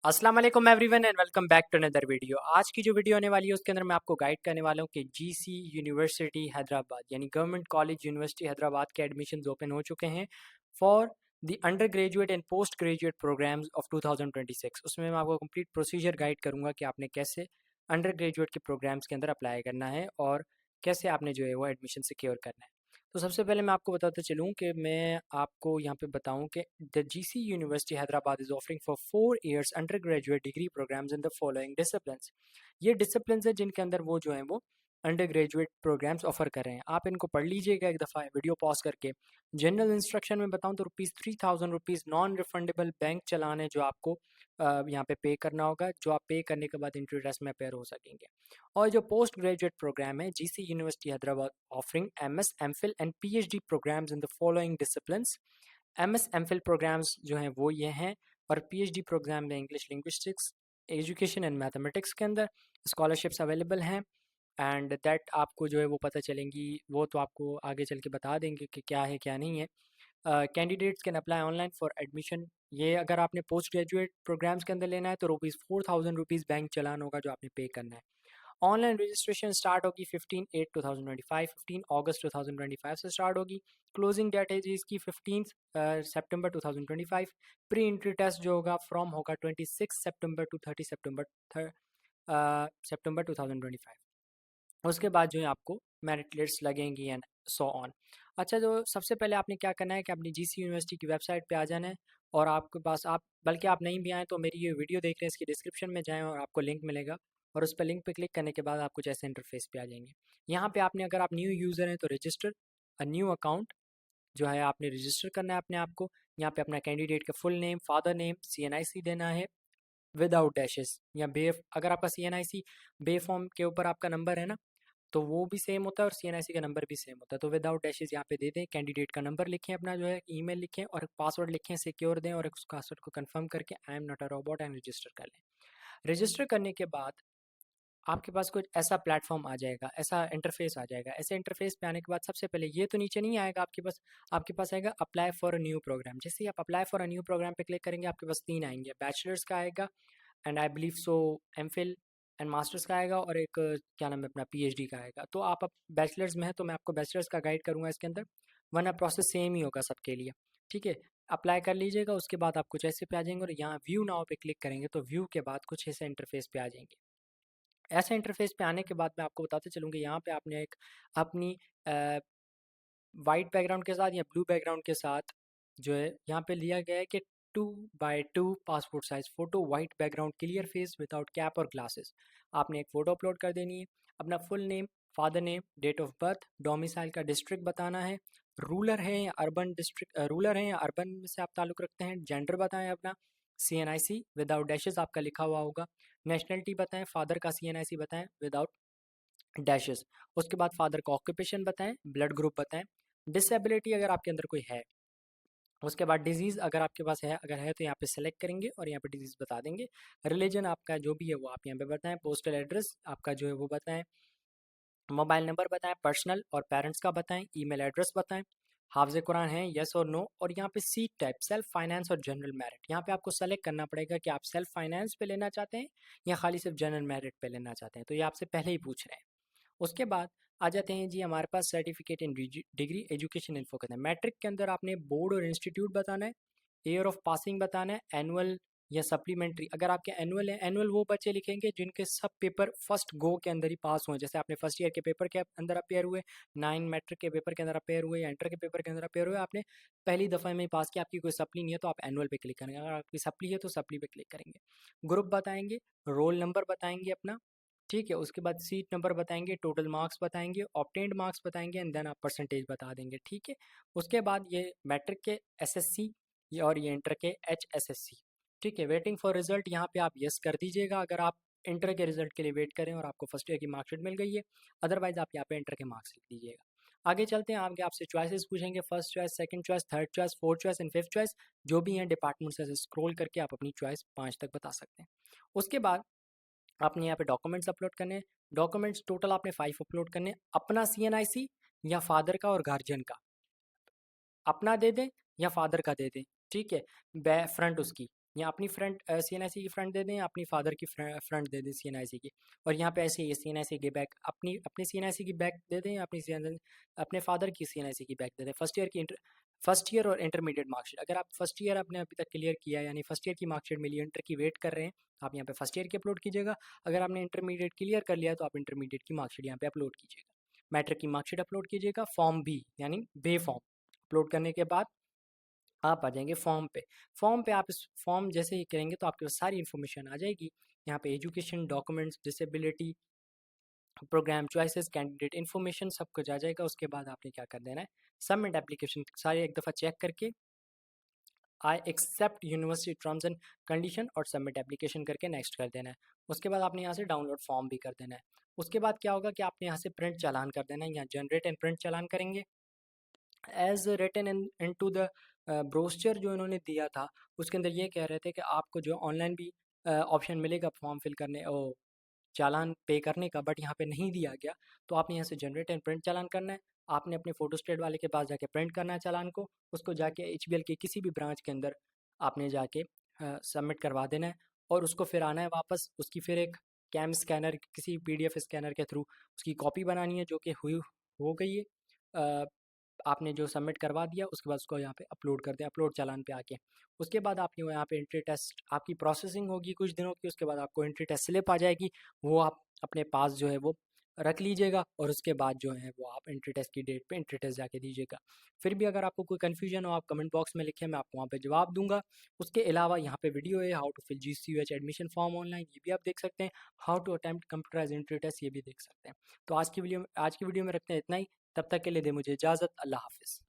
अस्सलाम वालेकुम everyone and welcome back to another video. आज की जो वीडियो होने वाली है उसके अंदर मैं आपको गाइड करने वाला हूँ कि जीसी यूनिवर्सिटी हैदराबाद यानी गवर्नमेंट कॉलेज यूनिवर्सिटी हैदराबाद के एडमिशन्स ओपन हो चुके हैं for the undergraduate and postgraduate programmes of 2026। उसमें मैं आपको कंप्लीट प्रोसीजर गाइड करूँगा कि आपने कैसे अंडर ग्रेजुएट के प्रोग्राम्स के अंदर अप्लाई करना है और कैसे आपने जो है वो एडमिशन सिक्योर करना है। तो सबसे पहले मैं आपको बताते चलूँ कि मैं आपको यहाँ पे बताऊँ कि the GC university Hyderabad is offering for 4 years undergraduate degree programmes in the following disciplines. ये डिसिप्लिन्स है जिनके अंदर वो जो है वो अंडर ग्रेजुएट प्रोग्राम्स ऑफर कर रहे हैं। आप इनको पढ़ लीजिएगा एक दफ़ा वीडियो पॉज करके। जनरल इंस्ट्रक्शन में बताऊँ तो ₹3000 नॉन रिफंडेबल बैंक चलान है जो आपको यहाँ पे पे करना होगा, जो आप पे करने के बाद इंट्री टेस्ट में अपेयर हो सकेंगे। और जो पोस्ट ग्रेजुएट प्रोग्राम है GC university Hyderabad offering MS MPhil and PhD programmes in the following disciplines. MS MPhil programmes जो हैं वो ये हैं और पीएचडी प्रोग्राम में English linguistics, education and mathematics के अंदर स्कॉलरशिप्स अवेलेबल हैं। एंड दैट आपको जो है वो पता चलेंगी, वो तो आपको आगे चल के बता देंगे कि क्या है क्या नहीं है। Candidates can apply online for admission. ये अगर आपने पोस्ट ग्रेजुएट प्रोग्राम्स के अंदर लेना है तो ₹4000 बैंक चलान होगा जो आपने पे करना है। ऑनलाइन रजिस्ट्रेशन स्टार्ट होगी 15/8/2025, 15 अगस्त 2025 से स्टार्ट होगी। क्लोजिंग डेट है जी इसकी 15 सितंबर 2025। प्री एंट्री टेस्ट जो होगा फ्रॉम होगा 26 सितंबर टू 30 सितंबर 2025। उसके बाद जो है आपको मेरिट लिस्ट लगेंगी एंड सो ऑन। अच्छा, जो सबसे पहले आपने क्या करना है कि अपनी जीसी यूनिवर्सिटी की वेबसाइट पे आ जाना है और आपके पास आप बल्कि आप नहीं भी आए तो मेरी ये वीडियो देख रहे हैं इसकी डिस्क्रिप्शन में जाएं और आपको लिंक मिलेगा और उस पर लिंक पे क्लिक करने के बाद आप कुछ ऐसे इंटरफेस पे आ जाएंगे। यहाँ पे आपने अगर आप न्यू यूज़र हैं तो रजिस्टर अ न्यू अकाउंट जो है आपने रजिस्टर करना है अपने आप को। यहाँ पे अपना कैंडिडेट का full name, father name, CNIC देना है विदाउट डैशेस या बे। अगर आपका CNIC बे फॉर्म के ऊपर आपका नंबर है ना तो वो भी सेम होता है और CNIC का नंबर भी सेम होता है। तो विदाउट डैशेस यहाँ पे दे दें, कैंडिडेट का नंबर लिखें, अपना जो है ईमेल लिखें और पासवर्ड लिखें, सिक्योर दें और उस पासवर्ड को कंफर्म करके I am not a robot and register कर लें। रजिस्टर करने के बाद आपके पास कुछ ऐसा प्लेटफॉर्म आ जाएगा, ऐसा इंटरफेस आ जाएगा। ऐसे इंटरफेस पे आने के बाद सबसे पहले ये तो नीचे नहीं आएगा आपके पास आएगा apply for a new programme. जैसे ही आप apply for a new programme पे क्लिक करेंगे आपके पास 3 आएंगे, बैचलर्स का आएगा and I believe so MPhil and masters का आएगा और एक क्या नाम है अपना पीएचडी का आएगा। तो आप अब बैचलर्स में है तो मैं आपको बैचलर्स का गाइड करूंगा इसके अंदर, वरना प्रोसेस सेम ही होगा सबके लिए। ठीक है, अप्लाई कर लीजिएगा। उसके बाद आप कुछ ऐसे पे आ जाएंगे और यहाँ व्यू नाउ पे क्लिक करेंगे तो व्यू के बाद कुछ ऐसे इंटरफेस पे आ जाएंगे। ऐसे इंटरफेस पे आने के बाद मैं आपको बताते चलूँगी यहाँ पे आपने एक अपनी वाइट बैकग्राउंड के साथ या ब्लू बैकग्राउंड के साथ जो है यहाँ पे लिया गया है कि 2x2 passport size photo, white background, clear face without cap और ग्लासेस। आपने एक फ़ोटो अपलोड कर देनी है, अपना full name, father name, date of birth, domicile का डिस्ट्रिक्ट बताना है, रूरल है या अर्बन डिस्ट्रिक्ट, रूरल है या अर्बन से आप ताल्लुक़ रखते हैं, जेंडर बताएं अपना, CNIC विदाउट डैशेस आपका लिखा हुआ होगा, नेशनलिटी बताएं, फादर का CNIC बताएं विदाउट डैशेस। उसके बाद फादर का ऑक्यूपेशन बताएं, ब्लड ग्रुप बताएं, डिसेबिलिटी अगर आपके अंदर कोई है। उसके बाद डिजीज़ अगर आपके पास है, अगर है तो यहाँ पे सेलेक्ट करेंगे और यहाँ पे डिजीज़ बता देंगे। रिलीजन आपका जो भी है वो आप यहाँ पे बताएं, पोस्टल एड्रेस आपका जो है वो बताएं, मोबाइल नंबर बताएं पर्सनल और पेरेंट्स का बताएं, ईमेल एड्रेस बताएं, हाफिज़ कुरान है येस और नो। और यहाँ पे सीट टाइप सेल्फ फाइनेंस और जनरल मेरिट, यहाँ पे आपको सेलेक्ट करना पड़ेगा कि आप सेल्फ फाइनेंस पे लेना चाहते हैं या खाली सिर्फ जनरल मेरिट पे लेना चाहते हैं। तो ये आपसे पहले ही पूछ रहे हैं। उसके बाद आ जाते हैं जी हमारे पास certificate in degree education info करना है। मैट्रिक के अंदर आपने बोर्ड और इंस्टीट्यूट बताना है, ईयर ऑफ पासिंग बताना है, एनुअल या सप्लीमेंट्री। अगर आपके एनुअल है, एनुअल वो बच्चे लिखेंगे जिनके सब पेपर फर्स्ट गो के अंदर ही पास हुए। जैसे आपने फर्स्ट ईयर के पेपर के अंदर अपेयर हुए, 9 मैट्रिक के पेपर के अंदर अपेयर हुए या इंटर के पेपर के अंदर अपेयर हुए, आपने पहली दफ़ा में ही पास किया, आपकी कोई सप्ली नहीं है तो आप एनुअल पे क्लिक करेंगे। अगर आपकी सप्ली है तो सप्ली पे क्लिक करेंगे। ग्रुप बताएंगे, रोल नंबर बताएंगे अपना, ठीक है। उसके बाद सीट नंबर बताएंगे, टोटल मार्क्स बताएंगे, ऑब्टेन्ड मार्क्स बताएंगे एंड देन आप परसेंटेज बता देंगे। ठीक है, उसके बाद ये मैट्रिक के SSC और ये इंटर के HSSC। ठीक है, वेटिंग फॉर रिजल्ट यहाँ पे आप यस कर दीजिएगा अगर आप इंटर के रिजल्ट के लिए वेट करें और आपको फर्स्ट ईयर की मार्कशीट मिल गई है। अदरवाइज आप यहाँ पे इंटर के मार्क्स लिख दीजिएगा। आगे चलते हैं, आगे आपसे चॉइसेस पूछेंगे, first choice, second choice, third choice, fourth choice and fifth choice. जो भी हैं डिपार्टमेंट से स्क्रॉल करके आप अपनी चॉइस 5 तक बता सकते हैं। उसके बाद आपने यहाँ पे डॉक्यूमेंट्स अपलोड करने हैं। डॉक्यूमेंट्स टोटल आपने 5 अपलोड करने हैं। अपना CNIC या फादर का और गार्जियन का, अपना दे दें या फादर का दे दें। ठीक है, बै फ्रंट उसकी या अपनी फ्रंट CNIC की फ्रंट दे दें, या अपनी फादर की फ्रंट दे दें CNIC की। और यहाँ पे ऐसे ही CNIC की बैक अपनी अपनी CNIC की बैक दे दें, या अपने फादर की CNIC की बैक दे दें। फर्स्ट ईयर और इंटरमीडिएट मार्कशीट, अगर आप फर्स्ट ईयर आपने अभी तक क्लियर किया, यानी फर्स्ट ईयर की मार्कशीट मिली, इंटर की वेट कर रहे हैं, आप यहाँ पे फर्स्ट ईयर की अपलोड कीजिएगा। अगर आपने इंटरमीडिएट क्लियर कर लिया तो आप इंटरमीडिएट की मार्कशीट यहाँ पे अपलोड कीजिएगा। मैट्रिक की मार्कशीट अपलोड कीजिएगा। फॉर्म बी यानी बे फॉर्म अपलोड करने के बाद आप आ जाएंगे फॉर्म पे। फॉर्म पे आप इस फॉर्म जैसे ही करेंगे तो आपके पास सारी इन्फॉर्मेशन आ जाएगी। यहाँ पे education, documents, disability, programme choices, candidate information, सब कुछ आ जाएगा। उसके बाद आपने क्या कर देना है, सबमिट एप्लीकेशन सारे एक दफ़ा चेक करके I accept university terms and condition और सबमिट एप्लीकेशन करके नेक्स्ट कर देना है। उसके बाद आपने यहाँ से डाउनलोड फॉर्म भी कर देना है। उसके बाद क्या होगा कि आपने यहाँ से प्रिंट चालान कर देना है, यहाँ जनरेट एंड प्रिंट चालान करेंगे। As written in to the brochure जो इन्होंने दिया था, उसके अंदर ये कह रहे थे कि आपको जो ऑनलाइन भी ऑप्शन मिलेगा फॉर्म फिल करने और चालान पे करने का, बट यहाँ पे नहीं दिया गया। तो आपने यहाँ से जनरेट एंड प्रिंट चालान करना है। आपने अपने फोटो स्टेट वाले के पास जाके प्रिंट करना है चालान को, उसको जाके HBL के किसी भी ब्रांच के अंदर आपने जाके सबमिट करवा देना है। और उसको फिर आना है वापस, उसकी फिर एक कैम स्कैनर, किसी PDF स्कैनर के थ्रू उसकी कॉपी बनानी है, जो कि हुई हो गई है। आपने जो सबमिट करवा दिया, उसके बाद उसको यहाँ पे अपलोड कर दें, अपलोड चालान पे आके। उसके बाद आपकी यहाँ पे एंट्री टेस्ट आपकी प्रोसेसिंग होगी कुछ दिनों की। उसके बाद आपको एंट्री टेस्ट स्लिप आ जाएगी, वो आप अपने पास जो है वो रख लीजिएगा। और उसके बाद जो है वो आप एंट्री टेस्ट की डेट पे एंट्री टेस्ट जाके दीजिएगा। फिर भी अगर आपको कोई कन्फ्यूजन हो, आप कमेंट बॉक्स में लिखें, मैं आपको वहाँ पे जवाब दूंगा। उसके अलावा यहाँ पे वीडियो है, how to fill GCUH admission form online, ये भी आप देख सकते हैं। How to attempt computerise entry test, ये भी देख सकते हैं। तो आज की वीडियो में रखते हैं इतना ही। तब तक के लिए दे मुझे इजाज़त। अल्लाह हाफिज़।